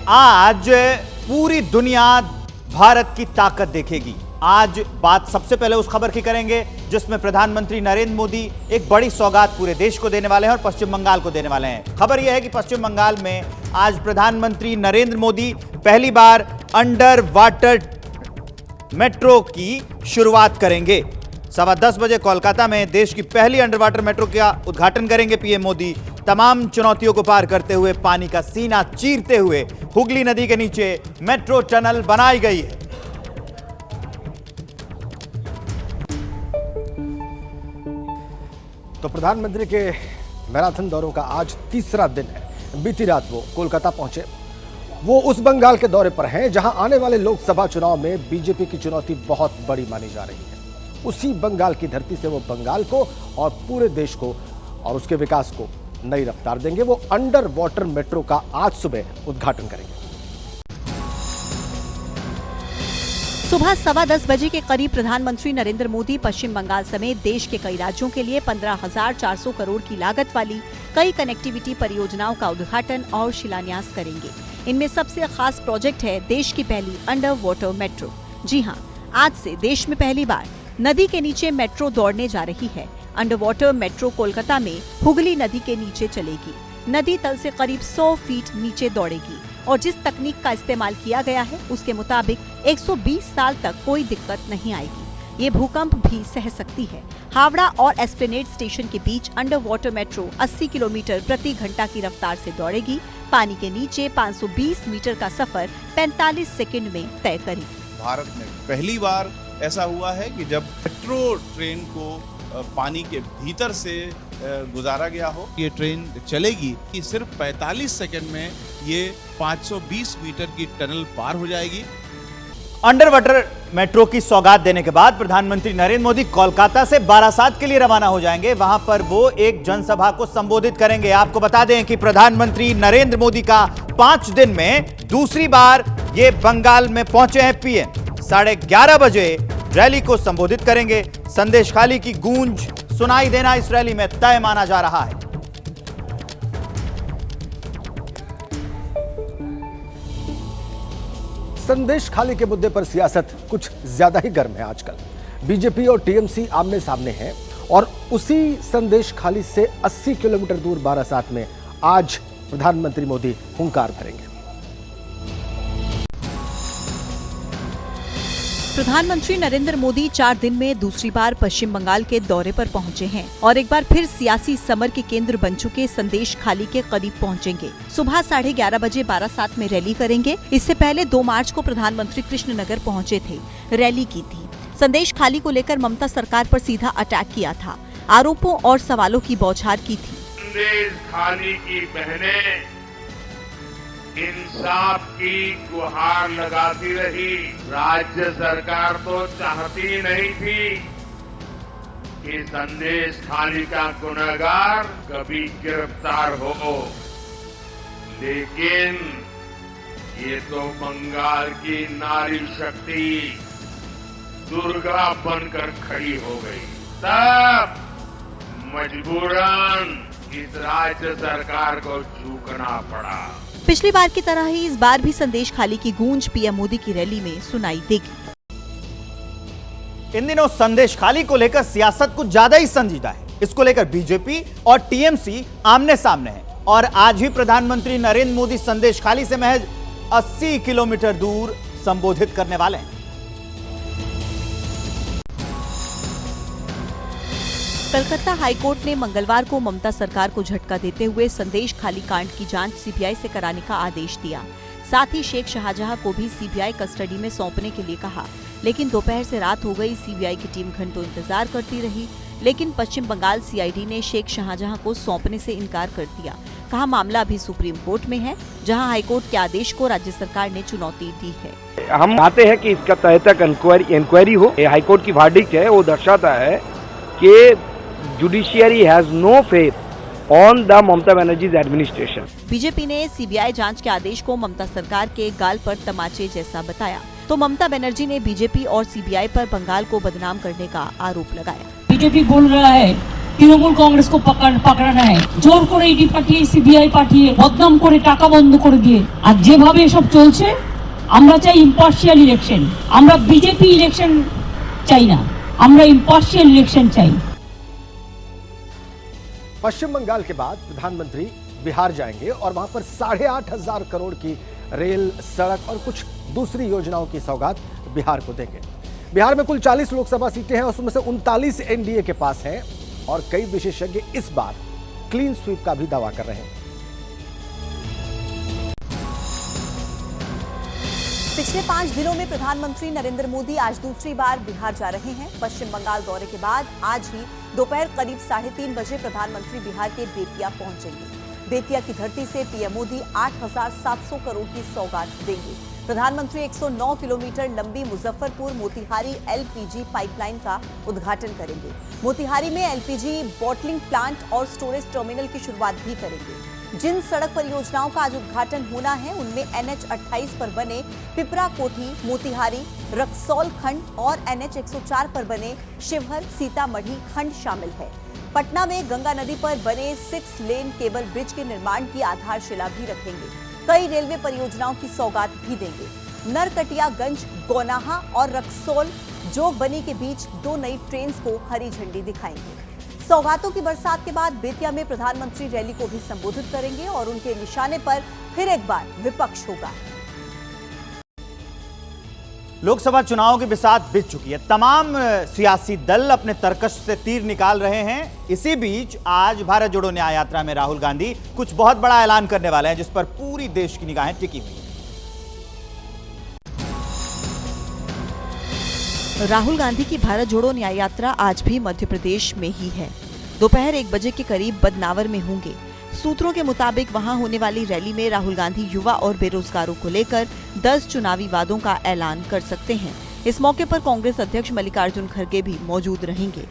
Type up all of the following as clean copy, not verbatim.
आज पूरी दुनिया भारत की ताकत देखेगी। आज बात सबसे पहले उस खबर की करेंगे जिसमें प्रधानमंत्री नरेंद्र मोदी एक बड़ी सौगात पूरे देश को देने वाले हैं और पश्चिम बंगाल को देने वाले हैं। खबर यह है कि पश्चिम बंगाल में आज प्रधानमंत्री नरेंद्र मोदी पहली बार अंडर वाटर मेट्रो की शुरुआत करेंगे। 10:15 बजे कोलकाता में देश की पहली अंडर वाटर मेट्रो का उद्घाटन करेंगे पीएम मोदी। तमाम चुनौतियों को पार करते हुए, पानी का सीना चीरते हुए हुगली नदी के नीचे मेट्रो टनल बनाई गई है। तो प्रधानमंत्री के मैराथन दौरों का आज तीसरा दिन है। बीती रात वो कोलकाता पहुंचे। वो उस बंगाल के दौरे पर हैं जहां आने वाले लोकसभा चुनाव में बीजेपी की चुनौती बहुत बड़ी मानी जा रही है। उसी बंगाल की धरती से वो बंगाल को और पूरे देश को और उसके विकास को नई रफ्तार देंगे। वो अंडर वाटर मेट्रो का आज सुबह उद्घाटन करेंगे। सुबह 10:15 बजे के करीब प्रधानमंत्री नरेंद्र मोदी पश्चिम बंगाल समेत देश के कई राज्यों के लिए 15,400 करोड़ की लागत वाली कई कनेक्टिविटी परियोजनाओं का उद्घाटन और शिलान्यास करेंगे। इनमें सबसे खास प्रोजेक्ट है देश की पहली अंडर वाटर मेट्रो। जी हां, आज से देश में पहली बार नदी के नीचे मेट्रो दौड़ने जा रही है। अंडर वाटर मेट्रो कोलकाता में हुगली नदी के नीचे चलेगी। नदी तल से करीब 100 फीट नीचे दौड़ेगी और जिस तकनीक का इस्तेमाल किया गया है उसके मुताबिक 120 साल तक कोई दिक्कत नहीं आएगी। ये भूकंप भी सह सकती है। हावड़ा और एस्प्लेनेड स्टेशन के बीच अंडर वाटर मेट्रो 80 किलोमीटर प्रति घंटा की रफ्तार से दौड़ेगी। पानी के नीचे 520 मीटर का सफर 45 सेकंड में तय करेगी। भारत में पहली बार ऐसा हुआ है कि जब मेट्रो ट्रेन को पानी के भीतर से गुजारा गया हो। ये ट्रेन चलेगी कि सिर्फ 45 सेकंड में ये 520 मीटर की टनल पार हो जाएगी। अंडर वाटर मेट्रो की सौगात देने के बाद प्रधानमंत्री नरेंद्र मोदी कोलकाता से बारासात के लिए रवाना हो जाएंगे। वहां पर वो एक जनसभा को संबोधित करेंगे। आपको बता दें कि प्रधानमंत्री नरेंद्र मोदी का 5 दिन में दूसरी बार ये बंगाल में पहुंचे हैं पीएम। 11:30 बजे रैली को संबोधित करेंगे। संदेश खाली की गूंज सुनाई देना इस रैली में तय माना जा रहा है। संदेश खाली के मुद्दे पर सियासत कुछ ज्यादा ही गर्म है आजकल। बीजेपी और टीएमसी आमने सामने हैं और उसी संदेश खाली से 80 किलोमीटर दूर बारासात में आज प्रधानमंत्री मोदी हुंकार भरेंगे। प्रधानमंत्री नरेंद्र मोदी 4 दिन में दूसरी बार पश्चिम बंगाल के दौरे पर पहुंचे हैं और एक बार फिर सियासी समर के केंद्र बन चुके संदेश खाली के करीब पहुंचेंगे। सुबह 11:30 बजे बारासात में रैली करेंगे। इससे पहले 2 मार्च को प्रधानमंत्री कृष्णनगर पहुंचे थे, रैली की थी। संदेश खाली को लेकर ममता सरकार पर सीधा अटैक किया था, आरोपों और सवालों की बौछार की थी। संदेश खाली की बहनें इंसाफ की गुहार लगाती रही। राज्य सरकार तो चाहती नहीं थी कि संदेश खाली का गुनहगार कभी गिरफ्तार हो, लेकिन ये तो बंगाल की नारी शक्ति दुर्गा बनकर खड़ी हो गई। तब मजबूरन इस राज्य सरकार को झुकना पड़ा। पिछली बार की तरह ही इस बार भी संदेश खाली की गूंज पीएम मोदी की रैली में सुनाई देगी। इन दिनों संदेश खाली को लेकर सियासत कुछ ज्यादा ही संजीदा है। इसको लेकर बीजेपी और टीएमसी आमने सामने हैं और आज ही प्रधानमंत्री नरेंद्र मोदी संदेश खाली से महज 80 किलोमीटर दूर संबोधित करने वाले हैं। कलकत्ता हाईकोर्ट ने मंगलवार को ममता सरकार को झटका देते हुए संदेश खाली कांड की जांच सीबीआई से कराने का आदेश दिया। साथ ही शेख शाहजहां को भी सीबीआई कस्टडी में सौंपने के लिए कहा, लेकिन दोपहर से रात हो गई। सीबीआई की टीम घंटों इंतजार करती रही, लेकिन पश्चिम बंगाल सीआईडी ने शेख शाहजहां को सौंपने से इनकार कर दिया। कहा, मामला अभी सुप्रीम कोर्ट में है, जहां हाईकोर्ट के आदेश को राज्य सरकार ने चुनौती दी है। हम चाहते हैं कि इसका तह तक इंक्वायरी हो। हाईकोर्ट की वर्डिक्ट है, वो दर्शाता है कि judiciary has no faith on the Mamata Banerjee's administration. BJP ने सीबीआई जांच के आदेश को ममता सरकार के गाल पर तमाचे जैसा बताया, तो ममता बनर्जी ने बीजेपी और सीबीआई पर बंगाल को बदनाम करने का आरोप लगाया। बीजेपी बोल रहा है তৃণমূল কংগ্রেসকে পাকড়ানো হয়, জোর করে ইডি পাঠিয়ে সিবিআই পাঠিয়ে বদনাম করে টাকা বন্ধ করে দিয়ে। আর যেভাবে এসব চলছে, আমরা চাই ইম্পার্শিয়াল ইলেকশন। আমরা বিজেপি ইলেকশন চাই না, আমরা ইম্পার্শিয়াल इलेक्शन चाहिए। पश्चिम बंगाल के बाद प्रधानमंत्री बिहार जाएंगे और वहां पर 8,500 करोड़ की रेल, सड़क और कुछ दूसरी योजनाओं की सौगात बिहार को देंगे। बिहार में कुल 40 लोकसभा सीटें हैं, उसमें से 39 एनडीए के पास हैं और कई विशेषज्ञ इस बार क्लीन स्वीप का भी दावा कर रहे हैं। पिछले 5 दिनों में प्रधानमंत्री नरेंद्र मोदी आज दूसरी बार बिहार जा रहे हैं। पश्चिम बंगाल दौरे के बाद आज ही दोपहर करीब 3:30 बजे प्रधानमंत्री बिहार के बेतिया पहुंचेंगे। बेतिया की धरती से पीएम मोदी 8,700 करोड़ की सौगात देंगे। प्रधानमंत्री 109 किलोमीटर लंबी मुजफ्फरपुर मोतिहारी एलपीजी पाइपलाइन का उद्घाटन करेंगे। मोतिहारी में एलपीजी बॉटलिंग प्लांट और स्टोरेज टर्मिनल की शुरुआत भी करेंगे। जिन सड़क परियोजनाओं का आज उद्घाटन होना है उनमें NH 28 पर बने पिपरा कोठी मोतिहारी रक्सौल खंड और NH 104 पर बने शिवहर सीतामढ़ी खंड शामिल है। पटना में गंगा नदी पर बने 6 लेन केबल ब्रिज के निर्माण की आधारशिला भी रखेंगे। कई रेलवे परियोजनाओं की सौगात भी देंगे। नरकटियागंज, गौनाहा और रक्सौल जोगबनी के बीच 2 नई ट्रेन को हरी झंडी दिखाएंगे। सौगातों की बरसात के बाद बेतिया में प्रधानमंत्री रैली को भी संबोधित करेंगे और उनके निशाने पर फिर एक बार विपक्ष होगा। लोकसभा चुनाव की बिसात बीत चुकी है। तमाम सियासी दल अपने तरकश से तीर निकाल रहे हैं। इसी बीच आज भारत जोड़ो न्याय यात्रा में राहुल गांधी कुछ बहुत बड़ा ऐलान करने वाले हैं, जिस पर पूरी देश की निगाहें टिकी हुई हैं। राहुल गांधी की भारत जोड़ो न्याय यात्रा आज भी मध्य प्रदेश में ही है। दोपहर 1 बजे के करीब बदनावर में होंगे। सूत्रों के मुताबिक वहां होने वाली रैली में राहुल गांधी युवा और बेरोजगारों को लेकर 10 चुनावी वादों का ऐलान कर सकते हैं। इस मौके पर कांग्रेस अध्यक्ष मल्लिकार्जुन खड़गे भी मौजूद रहेंगे।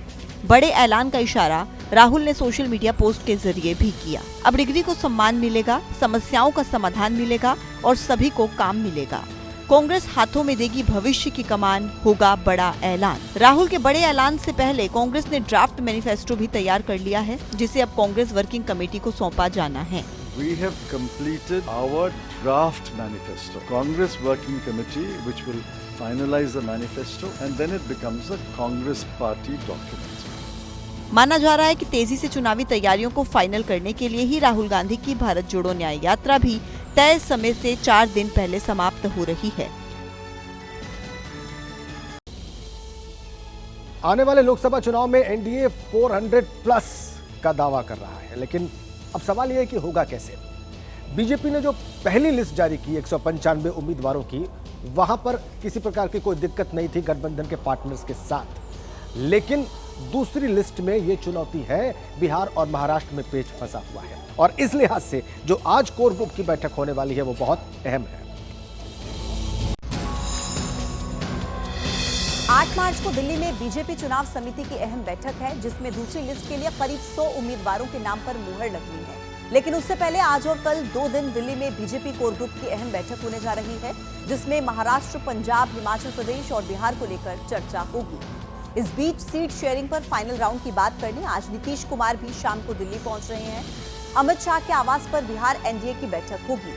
बड़े ऐलान का इशारा राहुल ने सोशल मीडिया पोस्ट के जरिए भी किया। अब डिग्री को सम्मान मिलेगा, समस्याओं का समाधान मिलेगा और सभी को काम मिलेगा। कांग्रेस हाथों में देगी भविष्य की कमान, होगा बड़ा ऐलान। राहुल के बड़े ऐलान से पहले कांग्रेस ने ड्राफ्ट मैनिफेस्टो भी तैयार कर लिया है, जिसे अब कांग्रेस वर्किंग कमेटी को सौंपा जाना है। We have completed our draft manifesto. Congress Working Committee, which will finalize the manifesto, and then it becomes a Congress Party document. माना जा रहा है कि तेजी से चुनावी तैयारियों को फाइनल करने के लिए ही राहुल गांधी की भारत जोड़ो न्याय यात्रा भी तय समय से 4 दिन पहले समाप्त हो रही है। आने वाले लोकसभा चुनाव में एनडीए 400 प्लस का दावा कर रहा है, लेकिन अब सवाल यह है कि होगा कैसे। बीजेपी ने जो पहली लिस्ट जारी की 195 उम्मीदवारों की, वहां पर किसी प्रकार की कोई दिक्कत नहीं थी गठबंधन के पार्टनर्स के साथ, लेकिन दूसरी लिस्ट में यह चुनौती है, बिहार और महाराष्ट्र में पेच फंसा हुआ है और इस लिहाज से जो आज कोर ग्रुप की बैठक होने वाली है वो बहुत अहम है। 8 मार्च को दिल्ली में बीजेपी चुनाव समिति की अहम बैठक है, जिसमें दूसरी लिस्ट के लिए करीब 100 उम्मीदवारों के नाम पर मुहर लगनी है। लेकिन उससे पहले आज और कल 2 दिन दिल्ली में बीजेपी कोर ग्रुप की अहम बैठक होने जा रही है, जिसमें महाराष्ट्र, पंजाब, हिमाचल प्रदेश और बिहार को लेकर चर्चा होगी। इस बीच सीट शेयरिंग पर फाइनल राउंड की बात करने आज नीतीश कुमार भी शाम को दिल्ली पहुंच रहे हैं। अमित शाह के आवास पर बिहार एनडीए की बैठक होगी।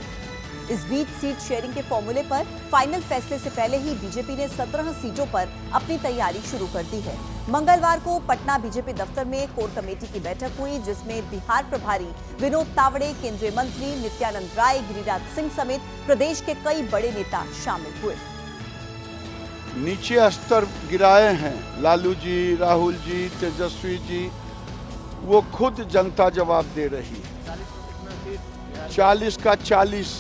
इस बीच सीट शेयरिंग के फॉर्मूले पर फाइनल फैसले से पहले ही बीजेपी ने 17 सीटों पर अपनी तैयारी शुरू कर दी है। मंगलवार को पटना बीजेपी दफ्तर में कोर कमेटी की बैठक हुई, जिसमें बिहार प्रभारी विनोद तावड़े, केंद्रीय मंत्री नित्यानंद राय, गिरिराज सिंह समेत प्रदेश के कई बड़े नेता शामिल हुए। नीचे स्तर गिराए हैं लालू जी, राहुल जी, तेजस्वी जी, वो खुद जनता जवाब दे रही है। 40 का 40,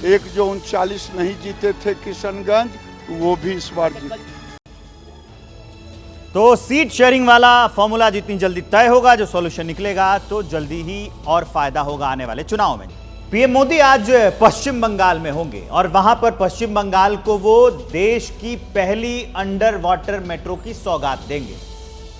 एक जो 39 नहीं जीते थे किशनगंज, वो भी इस बार जीते। तो सीट शेयरिंग वाला फॉर्मूला जितनी जल्दी तय होगा, जो सॉल्यूशन निकलेगा, तो जल्दी ही और फायदा होगा आने वाले चुनाव में। पीएम मोदी आज पश्चिम बंगाल में होंगे और वहां पर पश्चिम बंगाल को वो देश की पहली अंडर वाटर मेट्रो की सौगात देंगे।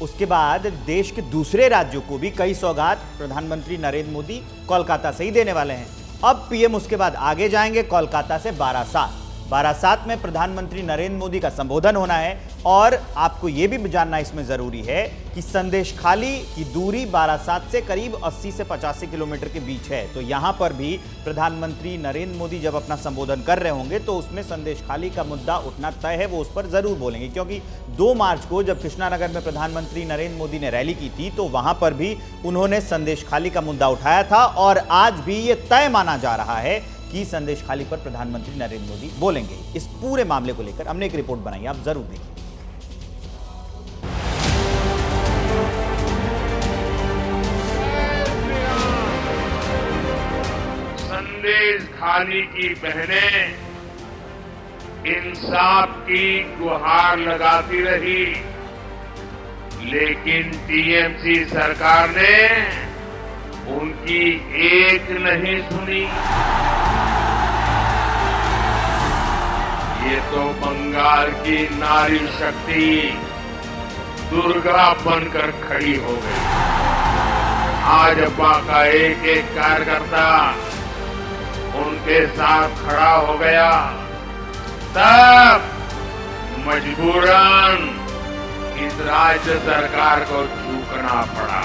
उसके बाद देश के दूसरे राज्यों को भी कई सौगात प्रधानमंत्री नरेंद्र मोदी कोलकाता से ही देने वाले हैं। अब पीएम उसके बाद आगे जाएंगे कोलकाता से बारासात, बारासात में प्रधानमंत्री नरेंद्र मोदी का संबोधन होना है और आपको यह भी जानना इसमें जरूरी है कि संदेशखाली की दूरी बारासात से करीब 80 से 85 किलोमीटर के बीच है। तो यहां पर भी प्रधानमंत्री नरेंद्र मोदी जब अपना संबोधन कर रहे होंगे तो उसमें संदेशखाली का मुद्दा उठना तय है, वो उस पर जरूर बोलेंगे, क्योंकि 2 मार्च को जब कृष्णानगर में प्रधानमंत्री नरेंद्र मोदी ने रैली की थी तो वहां पर भी उन्होंने संदेशखाली का मुद्दा उठाया था और आज भी यह तय माना जा रहा है कि संदेशखाली पर प्रधानमंत्री नरेंद्र मोदी बोलेंगे। इस पूरे मामले को लेकर हमने एक रिपोर्ट बनाई, आप जरूर देखिए। संदेशखाली की बहनें इंसाफ की गुहार लगाती रही, लेकिन टीएमसी सरकार ने उनकी एक नहीं सुनी। ये तो बंगाल की नारी शक्ति दुर्गा बनकर खड़ी हो गई। भाजपा का एक एक कार्यकर्ता उनके साथ खड़ा हो गया, तब मजबूरन इस राज्य सरकार को झुकना पड़ा।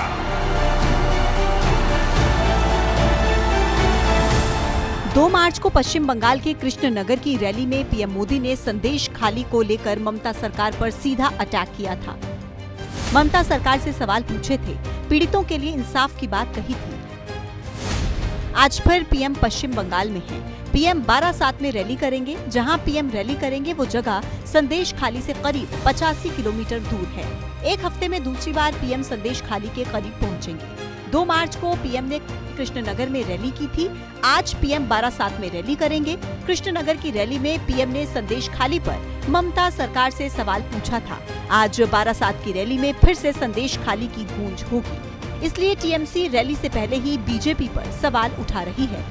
2 मार्च को पश्चिम बंगाल के कृष्णनगर की रैली में पीएम मोदी ने संदेशखाली को लेकर ममता सरकार पर सीधा अटैक किया था। ममता सरकार से सवाल पूछे थे, पीड़ितों के लिए इंसाफ की बात कही थी। आज फिर पीएम पश्चिम बंगाल में हैं। पीएम बारासात में रैली करेंगे। जहां पीएम रैली करेंगे वो जगह संदेशखाली से करीब 85 किलोमीटर दूर है। एक हफ्ते में दूसरी बार पीएम संदेशखाली के करीब पहुंचेंगे। 2 मार्च को पीएम ने कृष्णनगर में रैली की थी। आज पीएम बारासात में रैली करेंगे। कृष्णनगर की रैली में पीएम ने संदेशखाली पर ममता सरकार से सवाल पूछा था। आज बारासात की रैली में फिर से संदेशखाली की गूंज होगी। इसलिए टीएमसी रैली से पहले ही बीजेपी पर सवाल उठा रही है।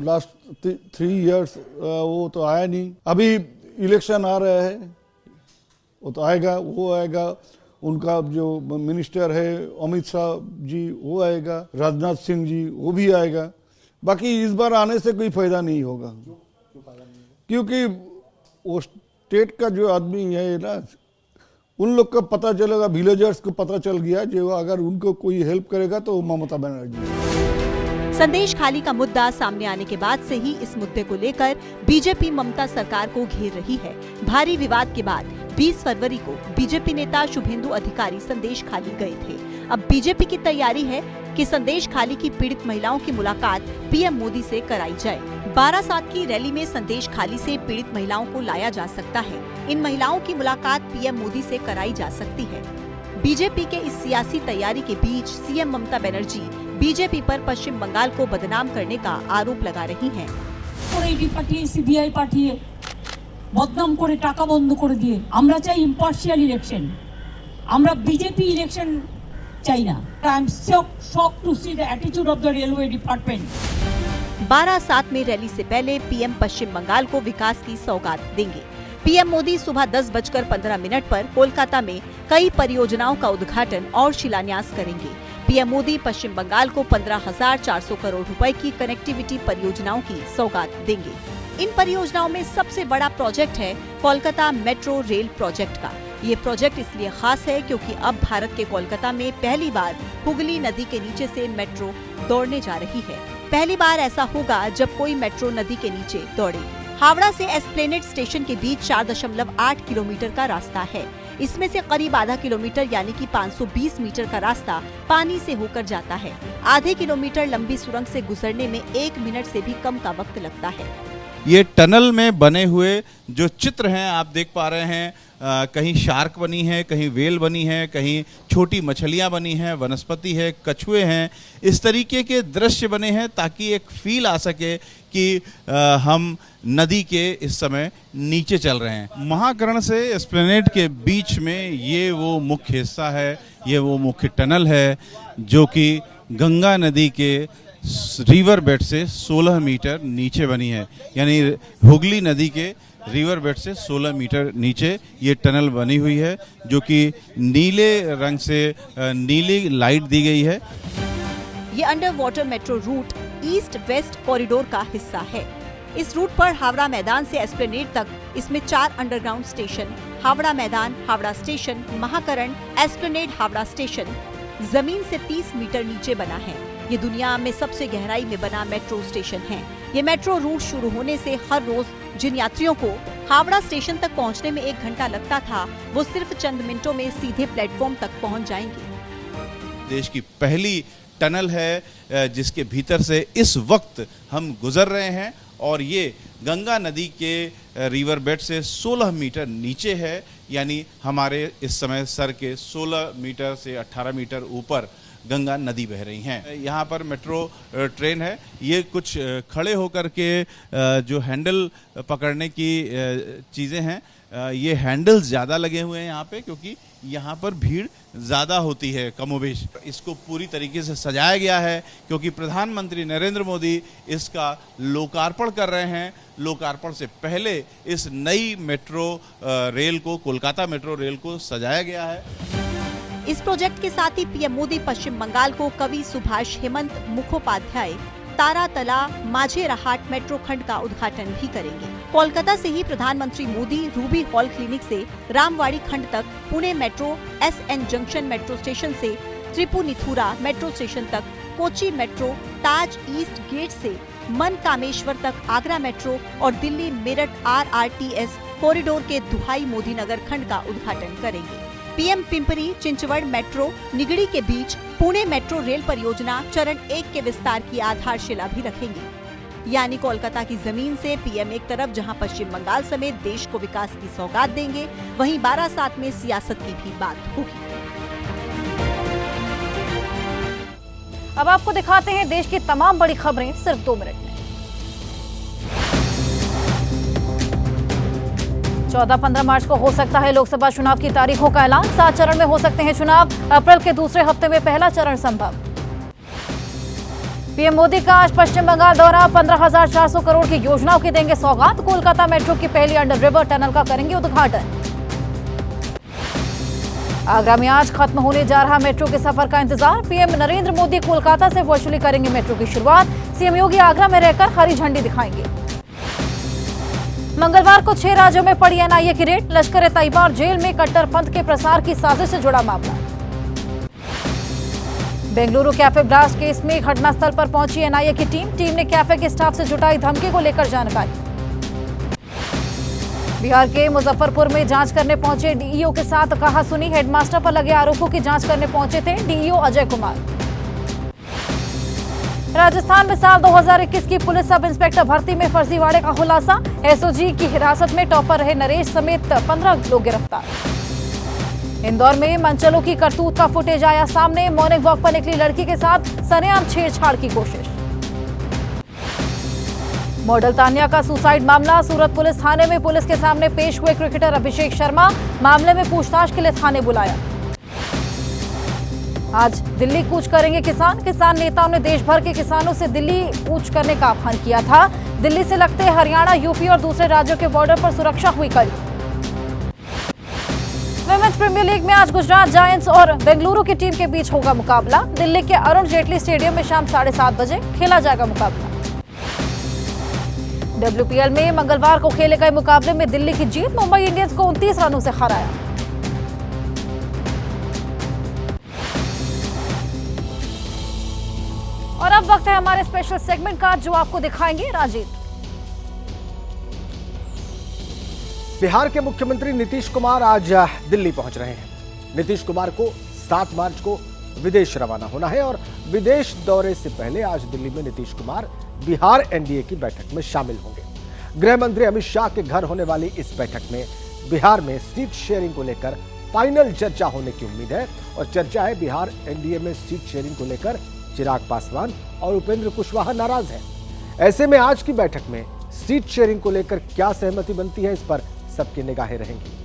लास्ट 3 इयर्स वो तो आया नहीं, अभी इलेक्शन आ रहा है, वो तो आएगा, वो आएगा। उनका जो मिनिस्टर है अमित शाह जी वो आएगा, राजनाथ सिंह जी वो भी आएगा। बाकी इस बार आने से कोई फायदा नहीं होगा, क्योंकि वो स्टेट का जो आदमी है ना, उन लोग का पता चलेगा, विलेजर्स को पता चल गया, जो अगर उनको कोई हेल्प करेगा तो ममता बनर्जी। संदेशखाली का मुद्दा सामने आने के बाद से ही इस मुद्दे को लेकर बीजेपी ममता सरकार को घेर रही है। भारी विवाद के बाद 20 फरवरी को बीजेपी नेता शुभेंदु अधिकारी संदेशखाली गए थे। अब बीजेपी की तैयारी है कि संदेशखाली की पीड़ित महिलाओं की मुलाकात पीएम मोदी से कराई जाए। बारासात की रैली में संदेशखाली से पीड़ित महिलाओं को लाया जा सकता है। इन महिलाओं की मुलाकात पीएम मोदी से कराई जा सकती है। बीजेपी के इस सियासी तैयारी के बीच सीएम ममता बनर्जी बीजेपी पर पश्चिम बंगाल को बदनाम करने का आरोप लगा रही हैं। सीबीआई पाठिए बदनाम করে টাকা বন্ধ করে দিয়ে আমরা চাই ইম্পার্শিয়াল ইলেকশন, আমরা বিজেপি ইলেকশন চাই না। I am shocked to see the attitude of the railway department. Barasat में रैली से पहले पीएम पश्चिम बंगाल को विकास की सौगात देंगे। पीएम मोदी सुबह 10:15 पर कोलकाता में कई परियोजनाओं का उद्घाटन और शिलान्यास करेंगे। पीएम मोदी पश्चिम बंगाल को 15,400 करोड़ रुपए की कनेक्टिविटी परियोजनाओं की सौगात देंगे। इन परियोजनाओं में सबसे बड़ा प्रोजेक्ट है कोलकाता मेट्रो रेल प्रोजेक्ट का। ये प्रोजेक्ट इसलिए खास है क्योंकि अब भारत के कोलकाता में पहली बार हुगली नदी के नीचे से मेट्रो दौड़ने जा रही है। पहली बार ऐसा होगा जब कोई मेट्रो नदी के नीचे दौड़ेगी। हावड़ा से एस्प्लेनेड स्टेशन के बीच 4.8 किलोमीटर का रास्ता है। इसमें से करीब आधा किलोमीटर यानी कि 520 मीटर का रास्ता पानी से होकर जाता है। आधे किलोमीटर लंबी सुरंग से गुजरने में 1 मिनट से भी कम का वक्त लगता है। ये टनल में बने हुए जो चित्र हैं आप देख पा रहे हैं, कहीं शार्क बनी है, कहीं वेल बनी है, कहीं छोटी मछलियां बनी हैं, वनस्पति है, कछुए हैं। इस तरीके के दृश्य बने हैं ताकि एक फील आ सके कि हम नदी के इस समय नीचे चल रहे हैं। महाकरण से एस्प्लेनेड के बीच में ये वो मुख्य हिस्सा है, ये वो मुख्य टनल है जो कि गंगा नदी के रिवर बेड से 16 मीटर नीचे बनी है। यानी हुगली नदी के रिवर बेड से 16 मीटर नीचे ये टनल बनी हुई है, जो कि नीले रंग से नीली लाइट दी गई है। ये under water metro route east west corridor का हिस्सा है। इस रूट पर हावड़ा मैदान से एस्प्लेनेड तक इसमें 4 underground station, Howrah Maidan, Howrah station, Mahakaran, Esplanade Howrah station जमीन से 30 मीटर नीचे बना है। ये दुनिया में सबसे गहराई में बना मेट्रो स्टेशन है। ये मेट्रो रूट शुरू होने से हर रोज जिन यात्रियों को हावड़ा स्टेशन तक पहुंचने में 1 घंटा लगता था, वो सिर्फ चंद मिनटों में सीधे प्लेटफॉर्म तक पहुंच जाएंगे। देश की पहली टनल है जिसके भीतर से इस वक्त हम गुजर रहे हैं और ये गंगा नदी के रिवर बेड से 16 मीटर नीचे है, यानी हमारे इस समय सर के 16 मीटर से 18 मीटर ऊपर गंगा नदी बह रही हैं। यहाँ पर मेट्रो ट्रेन है। ये कुछ खड़े होकर के जो हैंडल पकड़ने की चीज़ें हैं, ये हैंडल्स ज़्यादा लगे हुए हैं यहाँ पे, क्योंकि यहाँ पर भीड़ ज़्यादा होती है कमोबेश। इसको पूरी तरीके से सजाया गया है क्योंकि प्रधानमंत्री नरेंद्र मोदी इसका लोकार्पण कर रहे हैं। लोकार्पण से पहले इस नई मेट्रो रेल को, कोलकाता मेट्रो रेल को सजाया गया है। इस प्रोजेक्ट के साथ ही पीएम मोदी पश्चिम बंगाल को कवि सुभाष हेमंत मुखोपाध्याय तारातला माझेरहाट मेट्रो खंड का उद्घाटन भी करेंगे। कोलकाता से ही प्रधानमंत्री मोदी रूबी हॉल क्लिनिक से रामवाड़ी खंड तक, Pune metro SN junction metro station से त्रिपुनिथुरा मेट्रो स्टेशन तक, कोची मेट्रो ताज ईस्ट गेट से मनकामेश्वर तक, आगरा मेट्रो और दिल्ली मेरठ RRTS कॉरिडोर के दुहाई मोदी नगर खंड का उद्घाटन करेंगे। पीएम पिंपरी चिंचवड़ मेट्रो निगड़ी के बीच पुणे मेट्रो रेल परियोजना चरण 1 के विस्तार की आधारशिला भी रखेंगे। यानी कोलकाता की जमीन से पीएम एक तरफ जहां पश्चिम बंगाल समेत देश को विकास की सौगात देंगे, वहीं बारासात में सियासत की भी बात होगी। अब आपको दिखाते हैं देश की तमाम बड़ी खबरें सिर्फ 2 मिनट में। 14-15 मार्च को हो सकता है लोकसभा चुनाव की तारीखों का ऐलान। 7 चरण में हो सकते हैं चुनाव। अप्रैल के दूसरे हफ्ते में पहला चरण संभव। पीएम मोदी का आज पश्चिम बंगाल दौरा। 15,400 करोड़ की योजनाओं की देंगे सौगात। कोलकाता मेट्रो की पहली अंडर रिवर टनल का करेंगे उद्घाटन। आगरा में आज खत्म होने जा रहा मेट्रो के सफर का इंतजार। पीएम नरेंद्र मोदी कोलकाता से वर्चुअली करेंगे मेट्रो की शुरुआत। सीएम योगी आगरा में रहकर हरी झंडी दिखाएंगे। मंगलवार को 6 राज्यों में पड़ी एनआईए की रेड। लश्कर-ए-तैयबा और जेल में कट्टरपंथ के प्रसार की साजिश से जुड़ा मामला। बेंगलुरु कैफे ब्लास्ट केस में घटनास्थल पर पहुंची एनआईए की टीम ने कैफे के स्टाफ से जुटाई धमकी को लेकर जानकारी। बिहार के मुजफ्फरपुर में जांच करने पहुंचे डीईओ के साथ कहा सुनी। हेडमास्टर पर लगे आरोपों की जांच करने पहुंचे थे डीईओ अजय कुमार। राजस्थान में साल 2021 की पुलिस सब इंस्पेक्टर भर्ती में फर्जीवाड़े का खुलासा। एसओजी की हिरासत में टॉपर रहे नरेश समेत 15 लोग गिरफ्तार। इंदौर में मनचलों की करतूत का फुटेज आया सामने। मॉर्निंग वॉक पर निकली लड़की के साथ सरेआम छेड़छाड़ की कोशिश। मॉडल तान्या का सुसाइड मामला। सूरत पुलिस थाने में पुलिस के सामने पेश हुए क्रिकेटर अभिषेक शर्मा। मामले में पूछताछ के लिए थाने बुलाया। आज दिल्ली कूच करेंगे किसान नेताओं ने देश भर के किसानों से दिल्ली कूच करने का आह्वान किया था। दिल्ली से लगते हरियाणा, यूपी और दूसरे राज्यों के बॉर्डर पर सुरक्षा हुई कड़ी। विमेंस प्रीमियर लीग में आज गुजरात जायंट्स और बेंगलुरु की टीम के बीच होगा मुकाबला। दिल्ली के अरुण जेटली स्टेडियम में शाम 7:30 बजे खेला जाएगा मुकाबला। WPL में मंगलवार को खेले गए मुकाबले में दिल्ली की जीत। मुंबई इंडियंस को 29 रनों से हराया। और अब वक्त है हमारे स्पेशल सेगमेंट का, जो आपको दिखाएंगे राजीव। बिहार के मुख्यमंत्री नीतीश कुमार आज दिल्ली पहुंच रहे हैं। नीतीश कुमार को 7 मार्च को विदेश रवाना होना है और विदेश दौरे से पहले आज दिल्ली में नीतीश कुमार बिहार एनडीए की बैठक में शामिल होंगे। गृह मंत्री अमित शाह के घर होने वाली इस बैठक में बिहार में सीट शेयरिंग को लेकर फाइनल चर्चा होने की उम्मीद है और चर्चा है बिहार एनडीए में सीट शेयरिंग को लेकर चिराग पासवान और उपेंद्र कुशवाहा नाराज हैं। ऐसे में आज की बैठक में सीट शेयरिंग को लेकर क्या सहमति बनती है, इस पर सबकी निगाहें रहेंगी।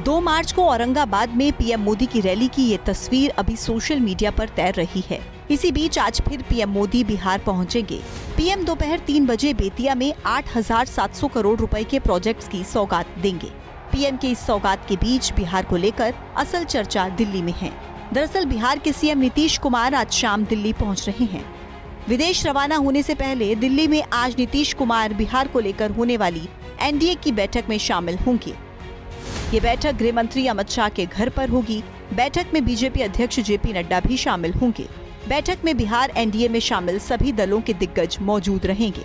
2 मार्च को औरंगाबाद में पीएम मोदी की रैली की ये तस्वीर अभी सोशल मीडिया पर तैर रही है। इसी बीच आज फिर पीएम मोदी बिहार पहुंचेंगे। पीएम दोपहर 3 बजे बेतिया में 8,700 करोड़ रुपए के प्रोजेक्ट्स की सौगात देंगे। पीएम के इस सौगात के बीच बिहार को लेकर असल चर्चा दिल्ली में है। दरअसल बिहार के सीएम नीतीश कुमार आज शाम दिल्ली पहुंच रहे हैं। विदेश रवाना होने से पहले दिल्ली में आज नीतीश कुमार बिहार को लेकर होने वाली एनडीए की बैठक में शामिल होंगे। ये बैठक गृह मंत्री अमित शाह के घर पर होगी। बैठक में बीजेपी अध्यक्ष जेपी नड्डा भी शामिल होंगे। बैठक में बिहार एनडीए में शामिल सभी दलों के दिग्गज मौजूद रहेंगे।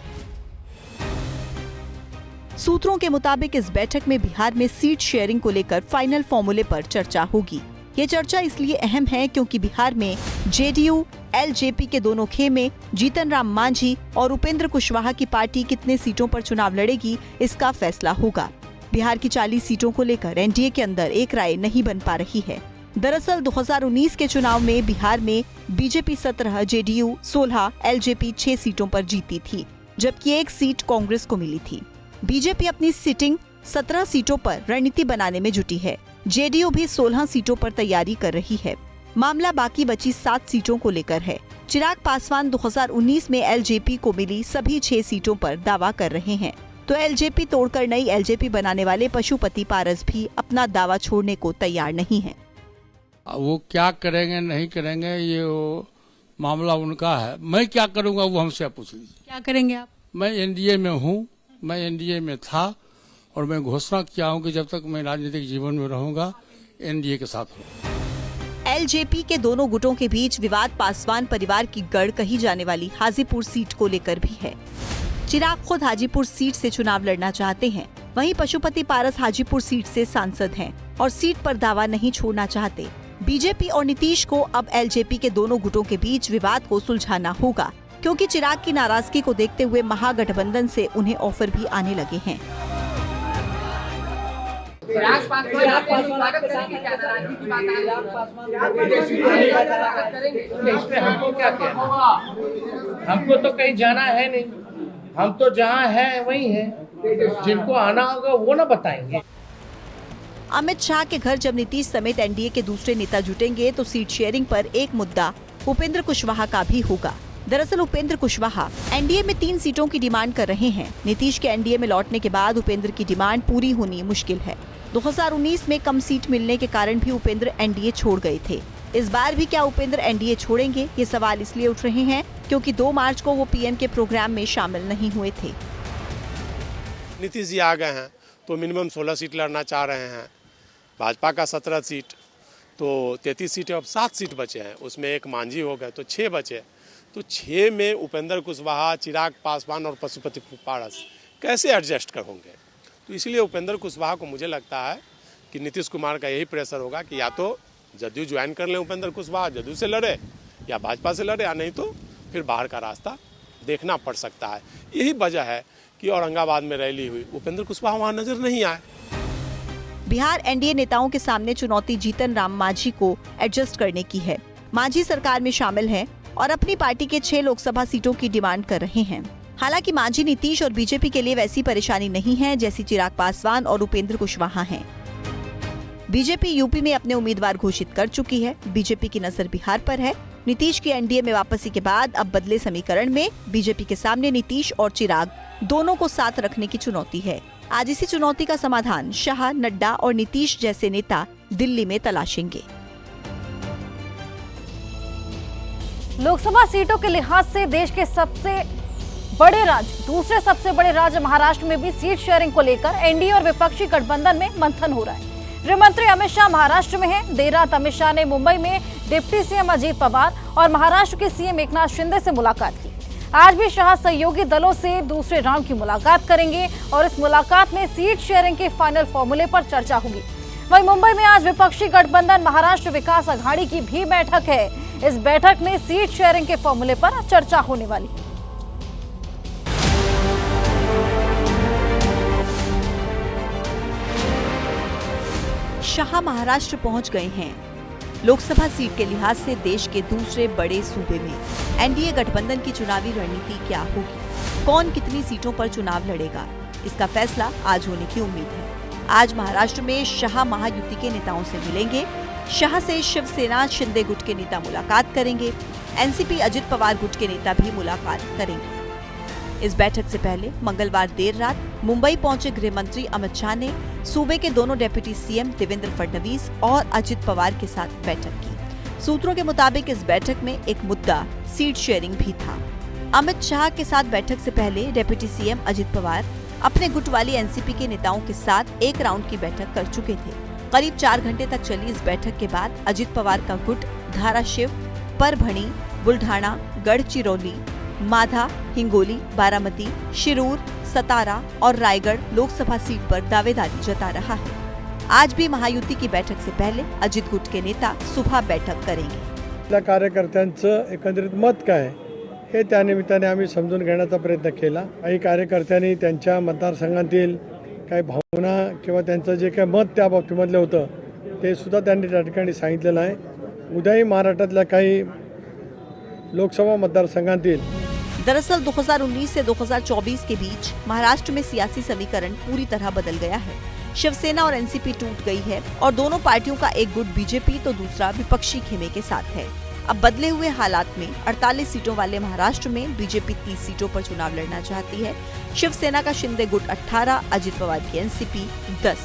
सूत्रों के मुताबिक इस बैठक में बिहार में सीट शेयरिंग को लेकर फाइनल फॉर्मूले पर चर्चा होगी। ये चर्चा इसलिए अहम है क्योंकि बिहार में जेडीयू, एलजेपी के दोनों खेमे जीतन राम मांझी और उपेंद्र कुशवाहा की पार्टी कितने सीटों पर चुनाव लड़ेगी, इसका फैसला होगा। बिहार की 40 सीटों को लेकर एनडीए के अंदर एक राय नहीं बन पा रही है। दरअसल 2019 के चुनाव में बिहार में बीजेपी 17, जेडीयू 16, एलजेपी 6 सीटों पर जीती थी, जबकि 1 सीट कांग्रेस को मिली थी। बीजेपी अपनी सिटिंग 17 सीटों पर रणनीति बनाने में जुटी है। जेडीयू भी 16 सीटों पर तैयारी कर रही है। मामला बाकी बची 7 सीटों को लेकर है। चिराग पासवान 2019 में एलजेपी को मिली सभी 6 सीटों पर दावा कर रहे हैं, तो एलजेपी तोड़कर नई एलजेपी बनाने वाले पशुपति पारस भी अपना दावा छोड़ने को तैयार नहीं है। वो क्या करेंगे नहीं करेंगे ये मामला उनका है। मैं क्या करूंगा वो हमसे पूछ लीजिए। क्या करेंगे आप? मैं एनडीए में हूँ, मैं एनडीए में था और मैं घोषणा किया हूँ कि जब तक मैं राजनीतिक जीवन में रहूंगा एनडीए के साथ हूँ। एलजेपी के दोनों गुटों के बीच विवाद पासवान परिवार की गढ़ कही जाने वाली हाजीपुर सीट को लेकर भी है। चिराग खुद हाजीपुर सीट से चुनाव लड़ना चाहते हैं, वहीं पशुपति पारस हाजीपुर सीट से सांसद हैं और सीट पर दावा नहीं छोड़ना चाहते। बीजेपी और नीतीश को अब एलजेपी के दोनों गुटों के बीच विवाद को सुलझाना होगा, क्योंकि चिराग की नाराजगी को देखते हुए महागठबंधन से उन्हें ऑफर भी आने लगे हैं। हमको क्या कहना, हमको तो कहीं जाना है नहीं, हम तो जहाँ है वही है, जिनको आना होगा वो ना बताएंगे। अमित शाह के घर जब नीतीश समेत एनडीए के दूसरे नेता जुटेंगे तो सीट शेयरिंग पर एक मुद्दा उपेंद्र कुशवाहा का भी होगा। दरअसल उपेंद्र कुशवाहा एनडीए में 3 सीटों की डिमांड कर रहे हैं। नीतीश के एनडीए में लौटने के बाद उपेंद्र की डिमांड पूरी होनी मुश्किल है। 2019 में कम सीट मिलने के कारण भी उपेंद्र एनडीए छोड़ गए थे। इस बार भी क्या उपेंद्र एनडीए छोड़ेंगे, ये सवाल इसलिए उठ रहे हैं क्योंकि 2 मार्च को वो पीएम के प्रोग्राम में शामिल नहीं हुए थे। नीतीश जी आ गए हैं तो मिनिमम 16 सीट लड़ना चाह रहे हैं। भाजपा का 17 सीट, तो 33 सीटें, अब 7 सीट बचे हैं, उसमें एक मांझी हो गए तो 6 बचे। तो 6 में उपेंद्र कुशवाहा, चिराग पासवान और पशुपति पारस कैसे एडजस्ट कर होंगे। तो इसलिए उपेंद्र कुशवाहा को मुझे लगता है कि नीतीश कुमार का यही प्रेशर होगा कि या तो जदयू ज्वाइन कर लें उपेंद्र कुशवाहा, जदयू से लड़े, या भाजपा से लड़े, या नहीं तो फिर बाहर का रास्ता देखना पड़ सकता है। यही वजह है कि औरंगाबाद में रैली हुई, उपेंद्र कुशवाहा वहाँ नजर नहीं आए। बिहार एनडीए नेताओं के सामने चुनौती जीतन राम मांझी को एडजस्ट करने की है। मांझी सरकार में शामिल हैं और अपनी पार्टी के 6 लोकसभा सीटों की डिमांड कर रहे हैं। हालांकि मांझी नीतीश और बीजेपी के लिए वैसी परेशानी नहीं है जैसी चिराग पासवान और उपेंद्र कुशवाहा हैं। बीजेपी यूपी में अपने उम्मीदवार घोषित कर चुकी है। बीजेपी की नजर बिहार पर है। नीतीश की एनडीए में वापसी के बाद अब बदले समीकरण में बीजेपी के सामने नीतीश और चिराग दोनों को साथ रखने की चुनौती है। आज इसी चुनौती का समाधान शाह, नड्डा और नीतीश जैसे नेता दिल्ली में तलाशेंगे। लोकसभा सीटों के लिहाज से देश के सबसे बड़े राज्य, दूसरे सबसे बड़े राज्य महाराष्ट्र में भी सीट शेयरिंग को लेकर एनडीए और विपक्षी गठबंधन में मंथन हो रहा है। गृह मंत्री अमित शाह महाराष्ट्र में हैं। देर रात अमित शाह ने मुंबई में डिप्टी सीएम अजीत पवार और महाराष्ट्र के सीएम एकनाथ शिंदे से मुलाकात की। आज भी शाह सहयोगी दलों से दूसरे राउंड की मुलाकात करेंगे और इस मुलाकात में सीट शेयरिंग के फाइनल फॉर्मूले पर चर्चा होगी। वहीं मुंबई में आज विपक्षी गठबंधन महाराष्ट्र विकास अघाड़ी की भी बैठक है। इस बैठक में सीट शेयरिंग के फॉर्मूले पर चर्चा होने वाली है। शाह महाराष्ट्र पहुंच गए हैं। लोकसभा सीट के लिहाज से देश के दूसरे बड़े सूबे में एनडीए गठबंधन की चुनावी रणनीति क्या होगी, कौन कितनी सीटों पर चुनाव लड़ेगा, इसका फैसला आज होने की उम्मीद है। आज महाराष्ट्र में शाह महायुति के नेताओं से मिलेंगे। शाह से शिवसेना शिंदे गुट के नेता मुलाकात करेंगे। एनसीपी अजित पवार गुट के नेता भी मुलाकात करेंगे। इस बैठक से पहले मंगलवार देर रात मुंबई पहुंचे गृह मंत्री अमित शाह ने सूबे के दोनों डिप्टी सीएम देवेंद्र फडणवीस और अजित पवार के साथ बैठक की। सूत्रों के मुताबिक इस बैठक में एक मुद्दा सीट शेयरिंग भी था। अमित शाह के साथ बैठक से पहले डिप्टी सीएम अजित पवार अपने गुट वाली एनसीपी के नेताओं के साथ एक राउंड की बैठक कर चुके थे। करीब 4 घंटे तक चली इस बैठक के बाद अजित पवार का गुट धाराशिव, परभणी, बुल्ढाना, गढ़चिरौली, माधा, हिंगोली, बारामती, शिरूर, सतारा और रायगढ़ लोकसभा सीट पर दावेदारी जता रहा है। आज भी महायुति की बैठक से पहले अजित गुट के नेता सुबह बैठक करेंगे। कार्यकर्त्यांचं एकंदरीत मत काय हे त्यानिमित्ताने आम्ही समजून घेण्याचा प्रयत्न केला। काही कार्यकर्त्यांनी त्यांच्या मतदारसंघातील काही भावना किंवा त्यांचं जे काही मत त्या बाबतीमधलं होतं ते सुद्धा त्यांनी त्या ठिकाणी सांगितलेलं आहे। उद्याही महाराष्ट्रातल्या काही लोकसभा मतदारसंघातील दरअसल 2019 से 2024 के बीच महाराष्ट्र में सियासी समीकरण पूरी तरह बदल गया है। शिवसेना और एनसीपी टूट गई है और दोनों पार्टियों का एक गुट बीजेपी तो दूसरा विपक्षी खेमे के साथ है। अब बदले हुए हालात में 48 सीटों वाले महाराष्ट्र में बीजेपी 30 सीटों पर चुनाव लड़ना चाहती है। शिवसेना का शिंदे गुट 18, अजित पवार की एनसीपी 10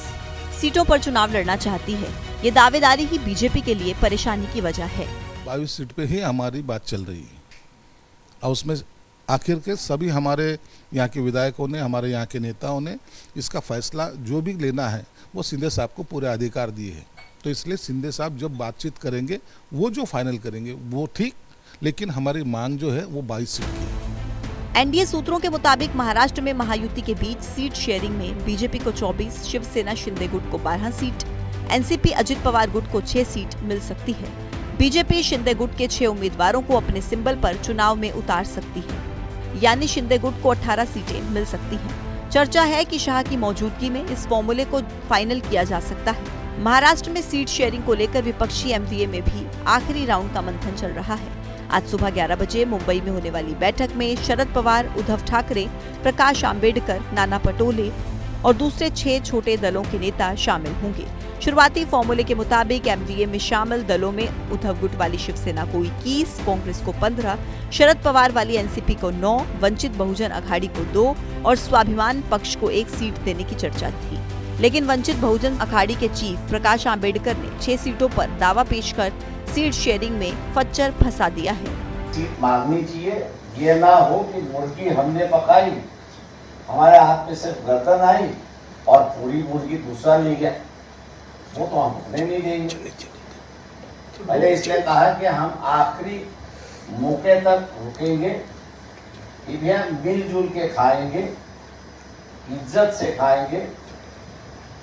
सीटों पर चुनाव लड़ना चाहती है। ये दावेदारी ही बीजेपी के लिए परेशानी की वजह है। 22 सीट पे ही हमारी बात चल रही है और उसमें आखिर के सभी हमारे यहाँ के विधायकों ने, हमारे यहाँ के नेताओं ने इसका फैसला जो भी लेना है वो शिंदे साहब को पूरे अधिकार दिए हैं। तो इसलिए शिंदे साहब जब बातचीत करेंगे वो जो फाइनल करेंगे वो ठीक, लेकिन हमारी मांग जो है वो 22 सीट की है। एनडीए सूत्रों के मुताबिक महाराष्ट्र में महायुति के बीच सीट शेयरिंग में बीजेपी को 24, शिवसेना शिंदे गुट को 12 सीट, एनसीपी अजित पवार गुट को 6 सीट मिल सकती है। बीजेपी शिंदे गुट के 6 उम्मीदवारों को अपने सिंबल पर चुनाव में उतार सकती है, यानी शिंदे गुट को 18 सीटें मिल सकती हैं। चर्चा है कि शाह की मौजूदगी में इस फॉर्मूले को फाइनल किया जा सकता है। महाराष्ट्र में सीट शेयरिंग को लेकर विपक्षी एमवीए में भी आखिरी राउंड का मंथन चल रहा है। आज सुबह 11 बजे मुंबई में होने वाली बैठक में शरद पवार, उद्धव ठाकरे, प्रकाश आंबेडकर, नाना पटोले और दूसरे 6 छोटे दलों के नेता शामिल होंगे। शुरुआती फॉर्मूले के मुताबिक एमवीए में शामिल दलों में उद्धव गुट वाली शिवसेना को 21, कांग्रेस को 15, शरद पवार वाली एनसीपी को 9, वंचित बहुजन अघाड़ी को 2 और स्वाभिमान पक्ष को 1 सीट देने की चर्चा थी। लेकिन वंचित बहुजन अघाड़ी के चीफ प्रकाश आंबेडकर ने 6 सीटों पर दावा पेश कर सीट शेयरिंग में फच्चर फंसा दिया है। सीट मांगनी चाहिए, ये ना हो कि मुर्गी हमने पकाई, हमारे हाथ में सिर्फ गर्दन आई और पूरी मुर्गी दूसरा ले गया, वो तो हम होने नहीं देंगे। पहले इसलिए कहा कि हम आखिरी मौके तक रुकेंगे, मिलजुल के खाएंगे, इज्जत से खाएंगे,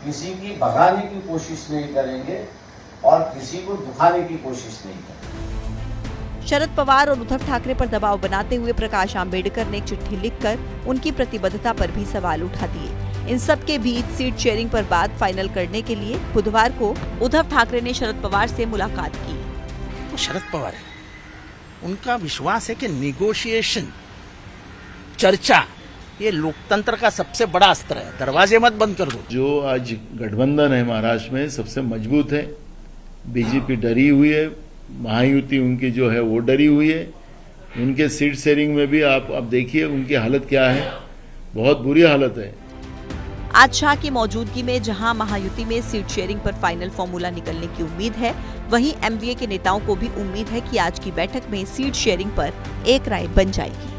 किसी की भगाने की कोशिश नहीं करेंगे और किसी को दुखाने की कोशिश नहीं करेंगे। शरद पवार और उद्धव ठाकरे पर दबाव बनाते हुए प्रकाश आंबेडकर ने एक चिट्ठी लिखकर उनकी प्रतिबद्धता पर भी सवाल उठा दिए। इन सब के बीच सीट शेयरिंग पर बात फाइनल करने के लिए बुधवार को उद्धव ठाकरे ने शरद पवार से मुलाकात की। तो शरद पवार है, उनका विश्वास है कि निगोशिएशन, चर्चा, ये लोकतंत्र का सबसे बड़ा अस्त्र है, दरवाजे मत बंद कर दो। जो आज गठबंधन है महाराष्ट्र में सबसे मजबूत है। बीजेपी डरी हुई है, महायुति उनकी जो है वो डरी हुई है। उनके सीट शेयरिंग में भी आप देखिए उनकी हालत क्या है, बहुत बुरी हालत है। आज शाह की मौजूदगी में जहां महायुति में सीट शेयरिंग पर फाइनल फॉर्मूला निकलने की उम्मीद है, वहीं एमवीए के नेताओं को भी उम्मीद है कि आज की बैठक में सीट शेयरिंग पर एक राय बन जाएगी।